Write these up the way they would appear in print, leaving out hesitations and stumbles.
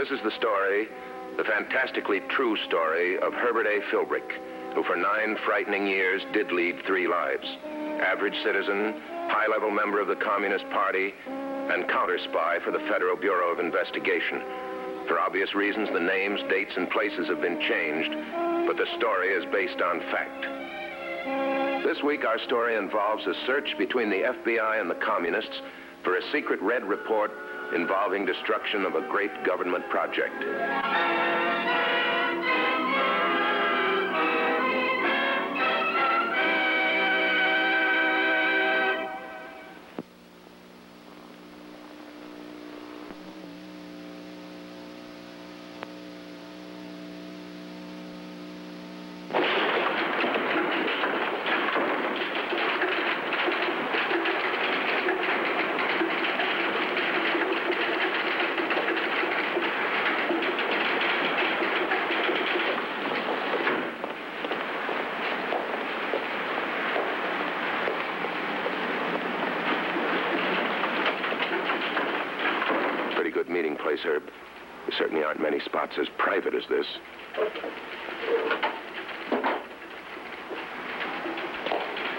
This is the story, the fantastically true story of Herbert A. Philbrick, who for 9 frightening years did lead 3 lives. Average citizen, high-level member of the Communist Party, and counter-spy for the Federal Bureau of Investigation. For obvious reasons, the names, dates, and places have been changed, but the story is based on fact. This week, our story involves a search between the FBI and the Communists for a secret red report involving destruction of a great government project. Meeting place, Herb. There certainly aren't many spots as private as this.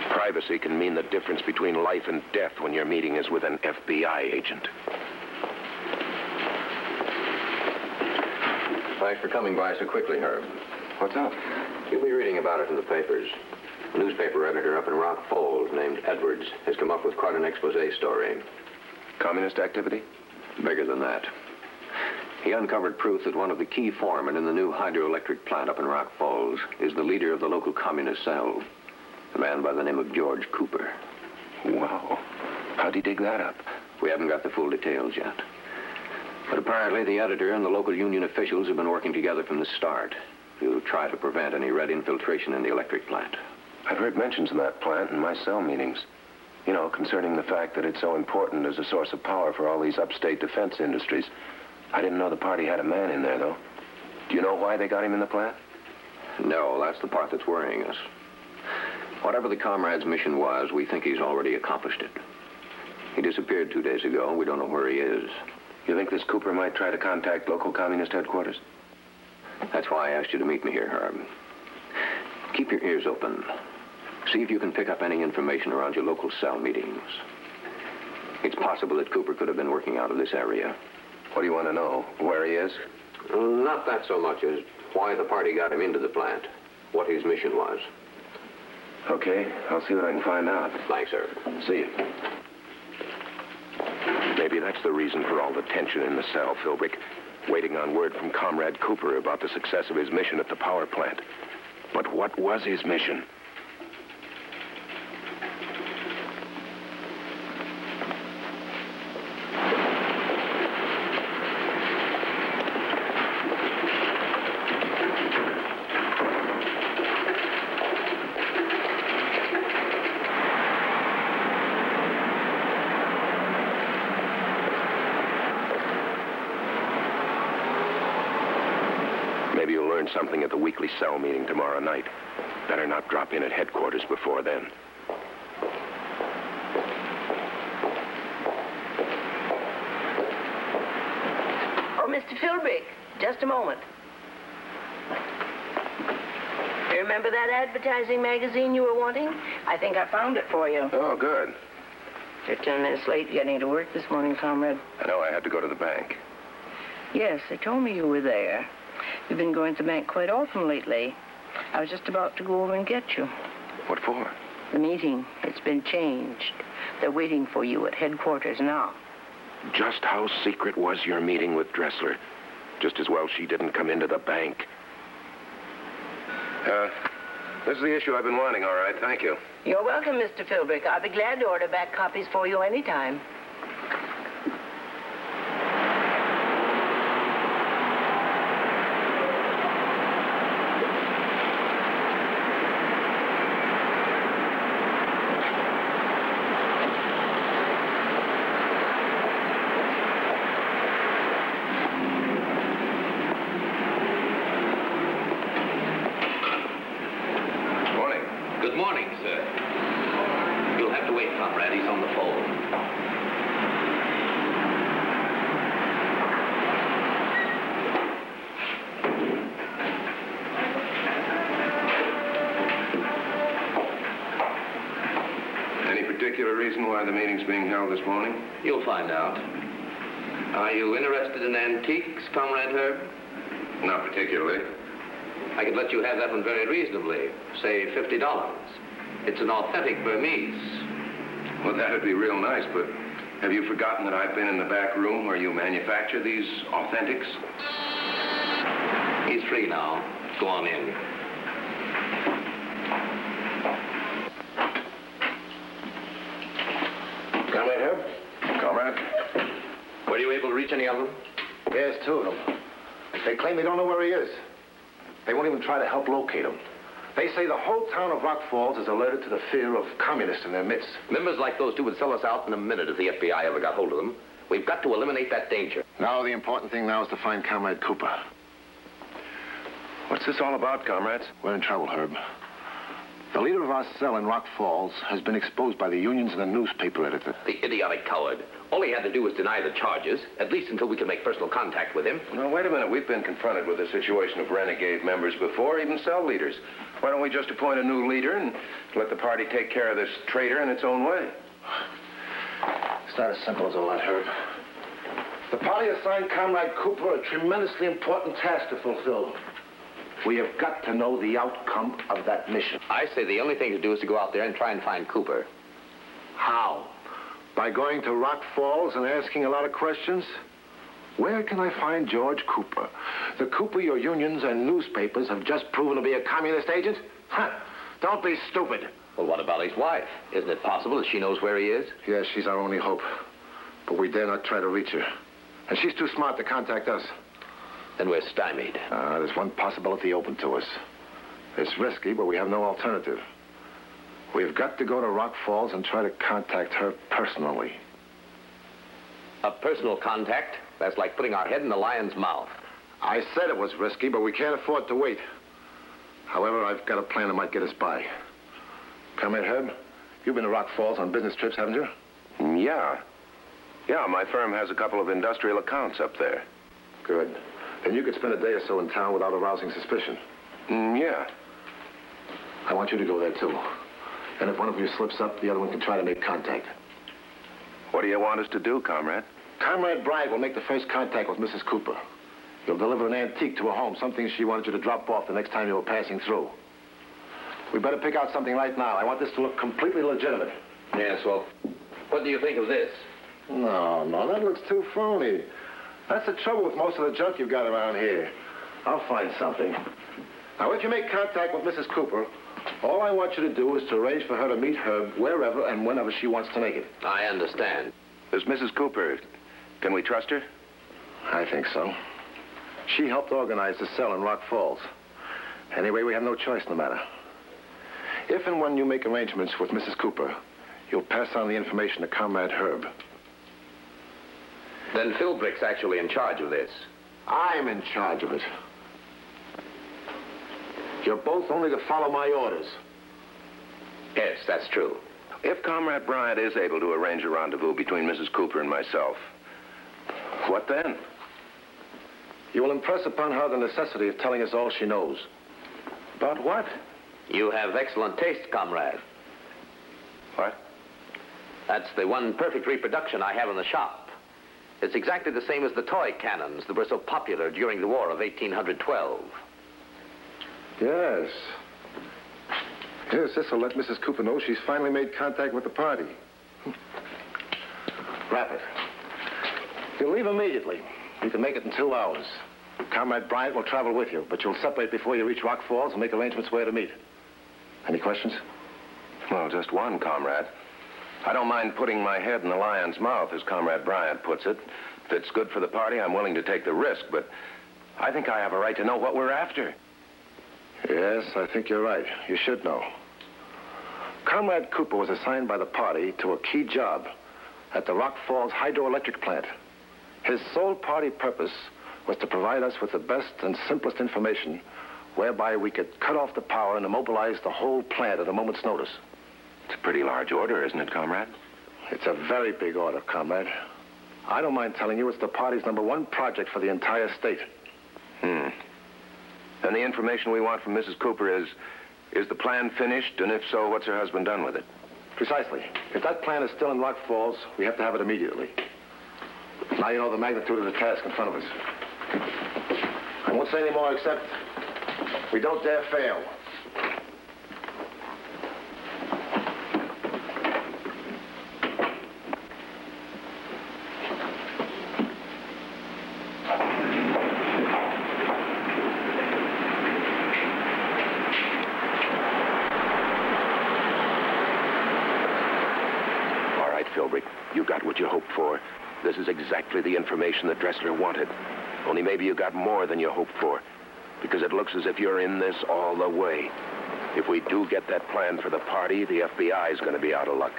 Privacy can mean the difference between life and death when your meeting is with an FBI agent. Thanks for coming by so quickly, Herb. What's up? You'll be reading about it in the papers. A newspaper editor up in Rock Falls named Edwards has come up with quite an expose story. Communist activity? Bigger than that. He uncovered proof that one of the key foremen in the new hydroelectric plant up in Rock Falls is the leader of the local communist cell, a man by the name of George Cooper. Wow. How'd he dig that up? We haven't got the full details yet. But apparently the editor and the local union officials have been working together from the start to try to prevent any red infiltration in the electric plant. I've heard mentions of that plant in my cell meetings. You know, concerning the fact that it's so important as a source of power for all these upstate defense industries. I didn't know the party had a man in there, though. Do you know why they got him in the plant? No, that's the part that's worrying us. Whatever the comrade's mission was, we think he's already accomplished it. He disappeared 2 days ago, and we don't know where he is. You think this Cooper might try to contact local communist headquarters? That's why I asked you to meet me here, Herb. Keep your ears open. See if you can pick up any information around your local cell meetings. It's possible that Cooper could have been working out of this area. What do you want to know? Where he is? Not that so much as why the party got him into the plant. What his mission was. Okay, I'll see what I can find out. Thanks, sir. See you. Maybe that's the reason for all the tension in the cell, Philbrick. Waiting on word from Comrade Cooper about the success of his mission at the power plant. But what was his mission? Maybe you'll learn something at the weekly cell meeting tomorrow night. Better not drop in at headquarters before then. Oh, Mr. Philbrick, just a moment. You remember that advertising magazine you were wanting? I think I found it for you. Oh, good. You're 10 minutes late getting to work this morning, comrade. I know I had to go to the bank. Yes, they told me you were there. You've been going to the bank quite often lately. I was just about to go over and get you. What for? The meeting. It's been changed. They're waiting for you at headquarters now. Just how secret was your meeting with Dressler? Just as well she didn't come into the bank. This is the issue I've been wanting, all right. Thank you. You're welcome, Mr. Philbrick. I'll be glad to order back copies for you anytime. Good morning, sir. You'll have to wait, comrade. He's on the phone. particular reason why the meeting's being held this morning? You'll find out. Are you interested in antiques, Comrade Herb? Not particularly. I could let you have that one very reasonably. Say $50. It's an authentic Burmese. Well, that'd be real nice, but have you forgotten that I've been in the back room where you manufacture these authentics? He's free now. Go on in. Comrade Herb? Comrade? Were you able to reach any of them? Yes, two of them. They claim they don't know where he is. They won't even try to help locate him. They say the whole town of Rock Falls is alerted to the fear of communists in their midst. Members like those two would sell us out in a minute if the FBI ever got hold of them. We've got to eliminate that danger. Now, the important thing now is to find Comrade Cooper. What's this all about, comrades? We're in trouble, Herb. The leader of our cell in Rock Falls has been exposed by the unions and the newspaper editor. The idiotic coward. All he had to do was deny the charges, at least until we can make personal contact with him. Now, wait a minute. We've been confronted with a situation of renegade members before, even cell leaders. Why don't we just appoint a new leader and let the party take care of this traitor in its own way? It's not as simple as all that, Herb. The party assigned Comrade Cooper a tremendously important task to fulfill. We have got to know the outcome of that mission. I say the only thing to do is to go out there and try and find Cooper. How? By going to Rock Falls and asking a lot of questions? Where can I find George Cooper? The Cooper your unions and newspapers have just proven to be a communist agent? Huh. Don't be stupid. Well, what about his wife? Isn't it possible that she knows where he is? Yes, she's our only hope. But we dare not try to reach her. And she's too smart to contact us. Then we're stymied. There's one possibility open to us. It's risky, but we have no alternative. We've got to go to Rock Falls and try to contact her personally. A personal contact? That's like putting our head in the lion's mouth. I said it was risky, but we can't afford to wait. However, I've got a plan that might get us by. Comrade Herb, you've been to Rock Falls on business trips, haven't you? Yeah. Yeah, my firm has a couple of industrial accounts up there. Good. Then you could spend a day or so in town without arousing suspicion. Yeah. I want you to go there, too. And if one of you slips up, the other one can try to make contact. What do you want us to do, comrade? Comrade Bryant will make the first contact with Mrs. Cooper. He'll deliver an antique to her home, something she wanted you to drop off the next time you were passing through. We better pick out something right now. I want this to look completely legitimate. Yes, well, what do you think of this? No, that looks too phony. That's the trouble with most of the junk you've got around here. I'll find something. Now, if you make contact with Mrs. Cooper, all I want you to do is to arrange for her to meet Herb wherever and whenever she wants to make it. I understand. This Mrs. Cooper, can we trust her? I think so. She helped organize the cell in Rock Falls. Anyway, we have no choice in the matter. If and when you make arrangements with Mrs. Cooper, you'll pass on the information to Comrade Herb. Then Philbrick's actually in charge of this. I'm in charge of it. You're both only to follow my orders. Yes, that's true. If Comrade Bryant is able to arrange a rendezvous between Mrs. Cooper and myself, what then? You will impress upon her the necessity of telling us all she knows. About what? You have excellent taste, comrade. What? That's the one perfect reproduction I have in the shop. It's exactly the same as the toy cannons that were so popular during the War of 1812. Yes. Yes, this will let Mrs. Cooper know she's finally made contact with the party. Wrap it. You'll leave immediately. You can make it in 2 hours. Comrade Bryant will travel with you, but you'll separate before you reach Rock Falls and make arrangements where to meet. Any questions? Well, just one, comrade. I don't mind putting my head in the lion's mouth, as Comrade Bryant puts it. If it's good for the party, I'm willing to take the risk, but I think I have a right to know what we're after. Yes, I think you're right. You should know. Comrade Cooper was assigned by the party to a key job at the Rock Falls hydroelectric plant. His sole party purpose was to provide us with the best and simplest information whereby we could cut off the power and immobilize the whole plant at a moment's notice. It's a pretty large order, isn't it, comrade? It's a very big order, comrade. I don't mind telling you it's the party's #1 project for the entire state. And the information we want from Mrs. Cooper is the plan finished? And if so, what's her husband done with it? Precisely. If that plan is still in Rock Falls, we have to have it immediately. Now you know the magnitude of the task in front of us. I won't say any more except we don't dare fail. Philbrick, you got what you hoped for. This is exactly the information that Dressler wanted. Only maybe you got more than you hoped for, because it looks as if you're in this all the way. If we do get that plan for the party, the FBI is going to be out of luck.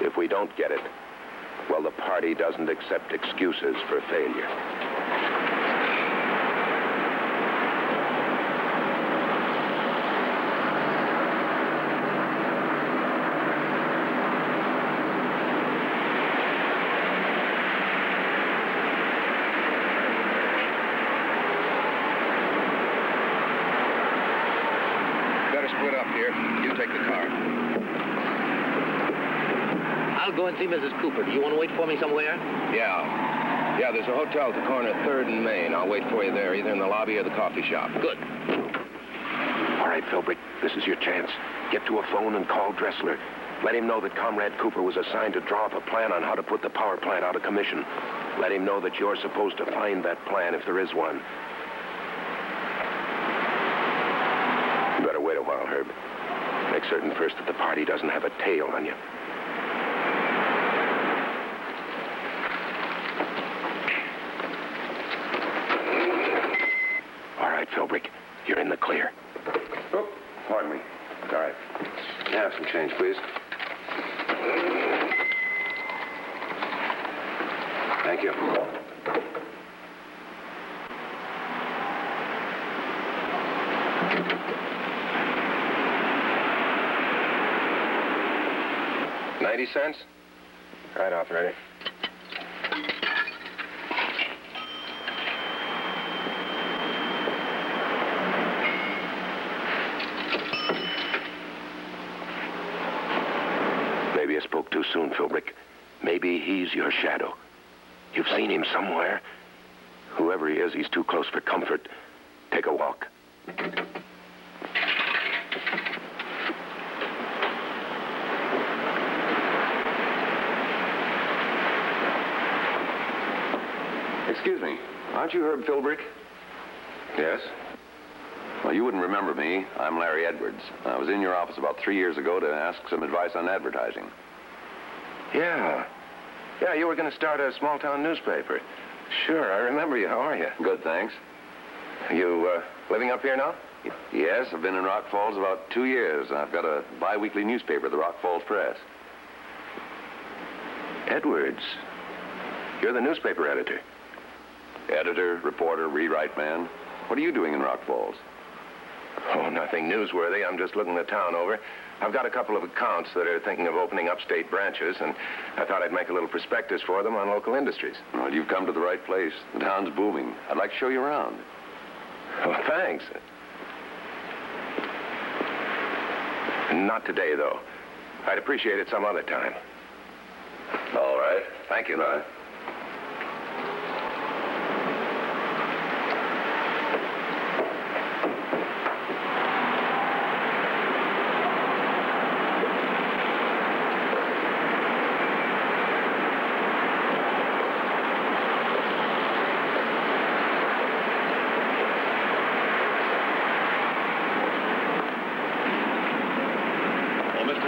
If we don't get it, well, the party doesn't accept excuses for failure. Split up here. You take the car. I'll go and see Mrs. Cooper. Do you want to wait for me somewhere? Yeah, there's a hotel at the corner of 3rd and Main. I'll wait for you there, either in the lobby or the coffee shop. Good. All right, Philbrick, this is your chance. Get to a phone and call Dressler. Let him know that Comrade Cooper was assigned to draw up a plan on how to put the power plant out of commission. Let him know that you're supposed to find that plan if there is one. You better wait a while, Herb. Make certain first that the party doesn't have a tail on you. All right, Philbrick, you're in the clear. Oh, pardon me. All right. Have some change, please. Thank you. $0.90? Right off, ready. Maybe I spoke too soon, Philbrick. Maybe he's your shadow. You've seen him somewhere. Whoever he is, he's too close for comfort. Take a walk. Excuse me. Aren't you Herb Philbrick? Yes? Well, you wouldn't remember me. I'm Larry Edwards. I was in your office about 3 years ago to ask some advice on advertising. Yeah, you were going to start a small-town newspaper. Sure, I remember you. How are you? Good, thanks. You, living up here now? Yes, I've been in Rock Falls about 2 years. I've got a bi-weekly newspaper, the Rock Falls Press. Edwards, you're the newspaper editor. Editor, reporter, rewrite man. What are you doing in Rock Falls? Oh, nothing newsworthy. I'm just looking the town over. I've got a couple of accounts that are thinking of opening upstate branches, and I thought I'd make a little prospectus for them on local industries. Well, you've come to the right place. The town's booming. I'd like to show you around. Oh, thanks. Not today, though. I'd appreciate it some other time. All right. Thank you. Bye.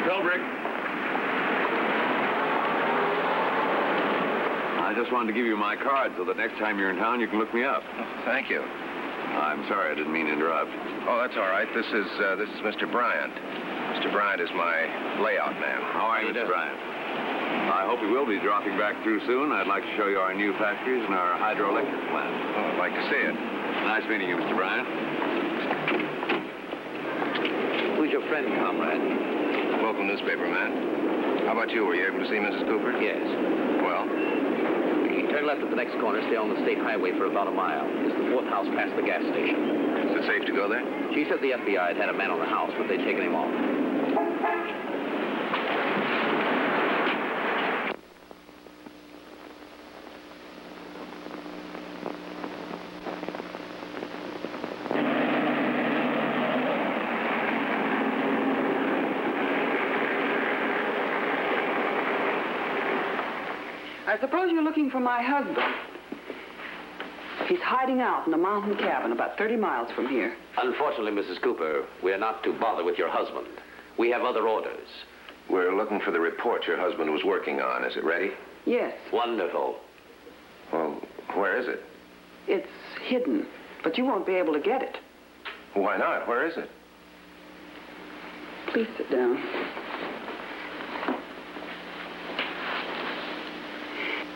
Philbrick. I just wanted to give you my card so that next time you're in town, you can look me up. Oh, thank you. I'm sorry, I didn't mean to interrupt. Oh, that's all right. This is Mr. Bryant. Mr. Bryant is my layout man. How are you, Mr. Bryant? I hope you will be dropping back through soon. I'd like to show you our new factories and our hydroelectric plant. Oh, I'd like to see it. Nice meeting you, Mr. Bryant. Who's your friend, comrade? Local newspaper man. How about you? Were you able to see Mrs. Cooper? Yes. Well? You turn left at the next corner, stay on the state highway for about a mile. It's the fourth house past the gas station. Is it safe to go there? She said the FBI had a man on the house, but they'd taken him off. I suppose you're looking for my husband. He's hiding out in a mountain cabin about 30 miles from here. Unfortunately, Mrs. Cooper, we're not to bother with your husband. We have other orders. We're looking for the report your husband was working on. Is it ready? Yes. Wonderful. Well, where is it? It's hidden, but you won't be able to get it. Why not? Where is it? Please sit down.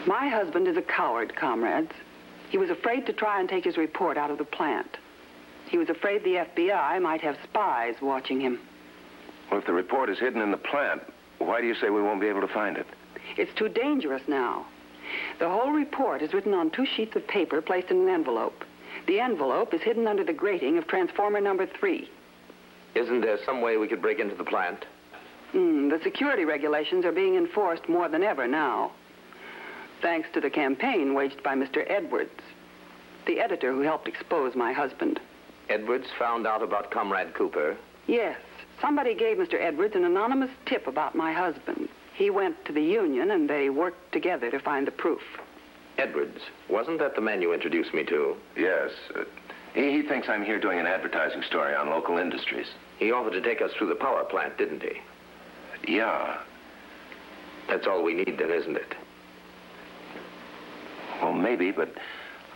My husband is a coward, comrades. He was afraid to try and take his report out of the plant. He was afraid the FBI might have spies watching him. Well, if the report is hidden in the plant, why do you say we won't be able to find it? It's too dangerous now. The whole report is written on 2 sheets of paper placed in an envelope. The envelope is hidden under the grating of transformer number 3. Isn't there some way we could break into the plant? The security regulations are being enforced more than ever now. Thanks to the campaign waged by Mr. Edwards, the editor who helped expose my husband. Edwards found out about Comrade Cooper? Yes. Somebody gave Mr. Edwards an anonymous tip about my husband. He went to the union and they worked together to find the proof. Edwards? Wasn't that the man you introduced me to? Yes. He thinks I'm here doing an advertising story on local industries. He offered to take us through the power plant, didn't he? Yeah. That's all we need then, isn't it? Well, maybe, but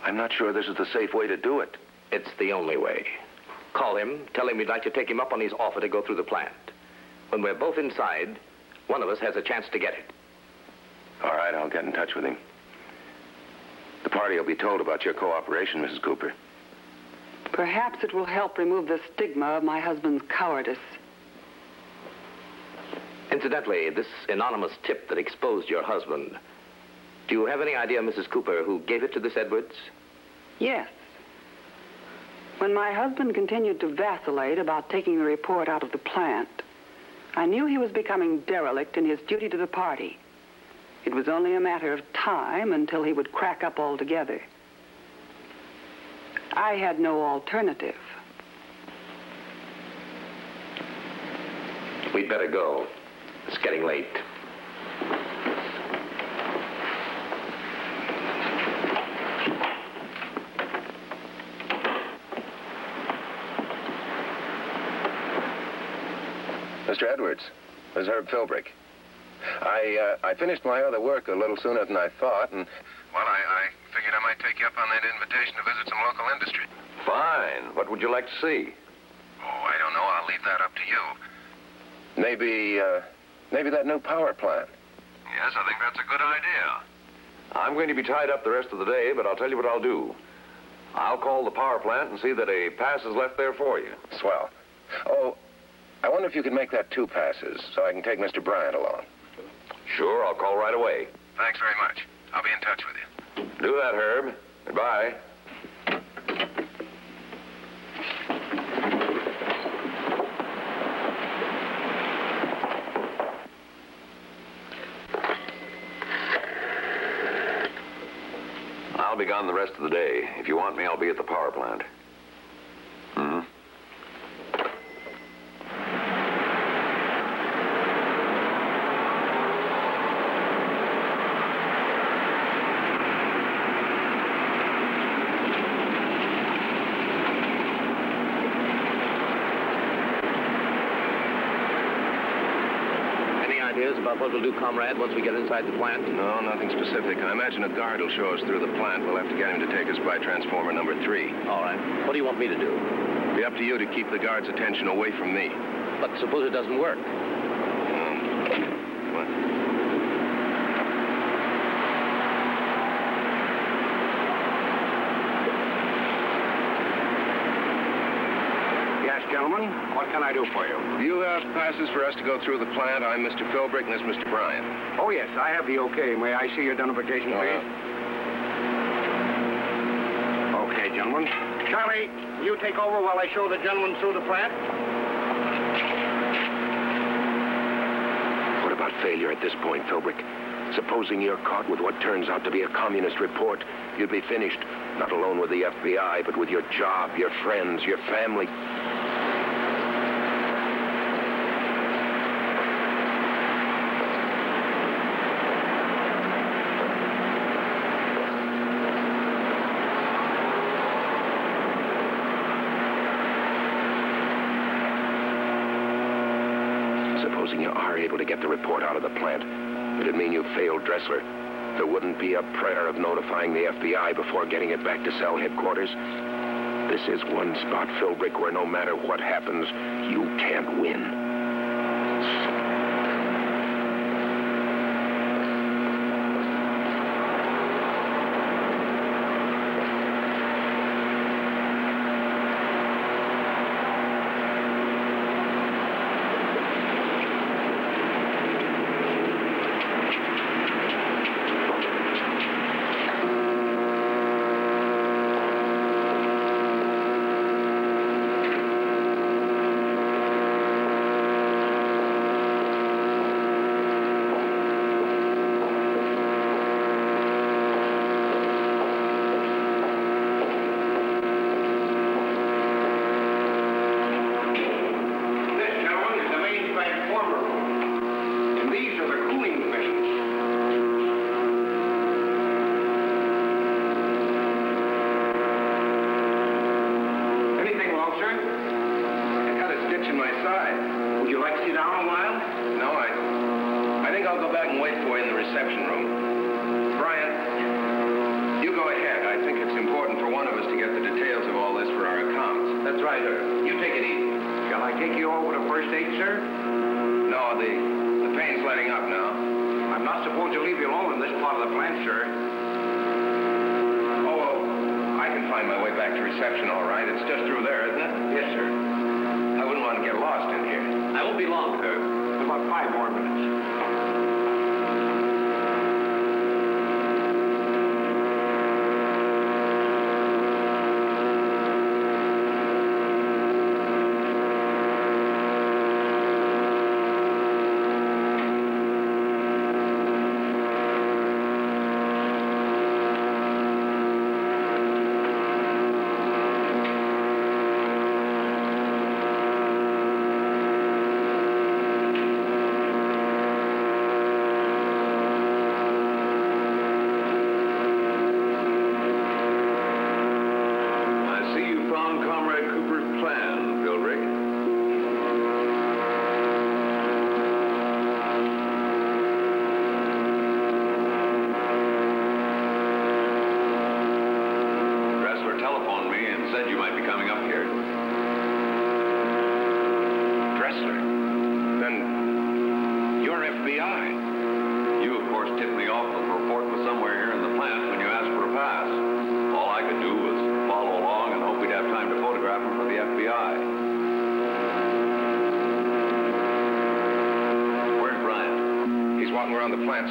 I'm not sure this is the safe way to do it. It's the only way. Call him, tell him we'd like to take him up on his offer to go through the plant. When we're both inside, one of us has a chance to get it. All right, I'll get in touch with him. The party will be told about your cooperation, Mrs. Cooper. Perhaps it will help remove the stigma of my husband's cowardice. Incidentally, this anonymous tip that exposed your husband, do you have any idea, Mrs. Cooper, who gave it to this Edwards? Yes. When my husband continued to vacillate about taking the report out of the plant, I knew he was becoming derelict in his duty to the party. It was only a matter of time until he would crack up altogether. I had no alternative. We'd better go. It's getting late. Mr. Edwards, this is Herb Philbrick. I finished my other work a little sooner than I thought, and, well, I figured I might take you up on that invitation to visit some local industry. Fine. What would you like to see? Oh, I don't know. I'll leave that up to you. Maybe that new power plant. Yes, I think that's a good idea. I'm going to be tied up the rest of the day, but I'll tell you what I'll do. I'll call the power plant and see that a pass is left there for you. Swell. Oh, I wonder if you could make that 2 passes so I can take Mr. Bryant along. Sure, I'll call right away. Thanks very much. I'll be in touch with you. Do that, Herb. Goodbye. I'll be gone the rest of the day. If you want me, I'll be at the power plant. Mm-hmm. About what we'll do, comrade, once we get inside the plant? No, nothing specific. I imagine a guard will show us through the plant. We'll have to get him to take us by transformer number 3. All right. What do you want me to do? It'll be up to you to keep the guard's attention away from me. But suppose it doesn't work? What? Gentlemen, what can I do for you? You have passes for us to go through the plant. I'm Mr. Philbrick, and this is Mr. Bryant. Oh, yes, I have the okay. May I see your identification, please? Okay, gentlemen. Charlie, you take over while I show the gentleman through the plant. What about failure at this point, Philbrick? Supposing you're caught with what turns out to be a communist report, you'd be finished, not alone with the FBI, but with your job, your friends, your family. supposing you are able to get the report out of the plant, it'd mean you failed Dressler. There wouldn't be a prayer of notifying the FBI before getting it back to cell headquarters. This is one spot, Philbrick, where no matter what happens, you can't win.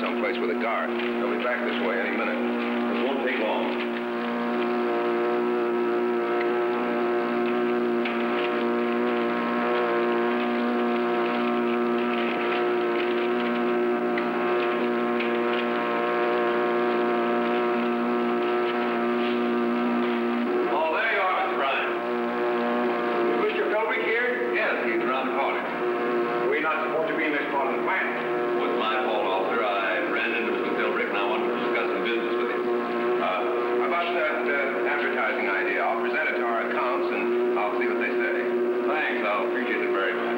Someplace with a guard. They'll be back this way any minute. It won't take long. Oh, there you are, Mr. Bryan. Is Mr. Philbrick here? Yes, he's around the corner. We're not supposed to be in this part of the plant. Was my fault, officer. I ran into Mr. Philbrick and I wanted to discuss some business with him. About that advertising idea, I'll present it to our accounts and I'll see what they say. Thanks, I'll appreciate it very much.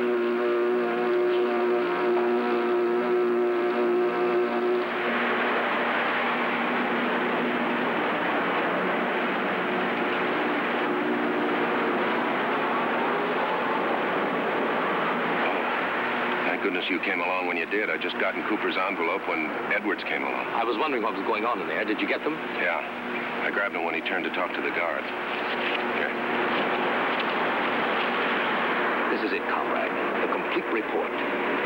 Goodness you came along when you did. I just got in Cooper's envelope when Edwards came along. I was wondering what was going on in there. Did you get them? Yeah. I grabbed them when he turned to talk to the guards. Here. This is it, comrade. The complete report.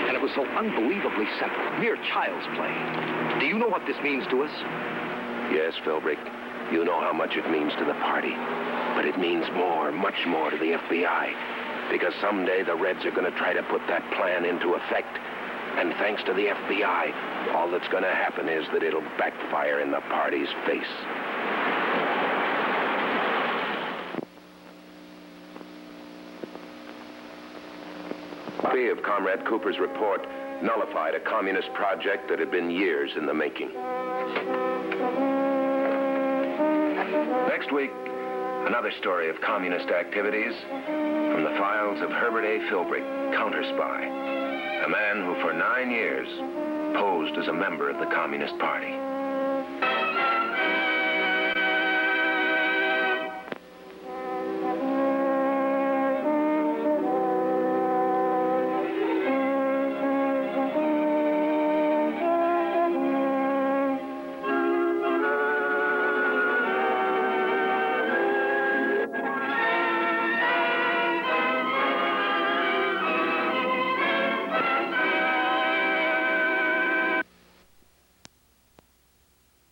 And it was so unbelievably simple. Mere child's play. Do you know what this means to us? Yes, Philbrick. You know how much it means to the party. But it means more, much more to the FBI. Because someday the Reds are going to try to put that plan into effect. And thanks to the FBI, all that's going to happen is that it'll backfire in the party's face. A copy of Comrade Cooper's report nullified a communist project that had been years in the making. Next week, another story of communist activities from the files of Herbert A. Philbrick, counter spy. A man who for 9 years posed as a member of the Communist Party.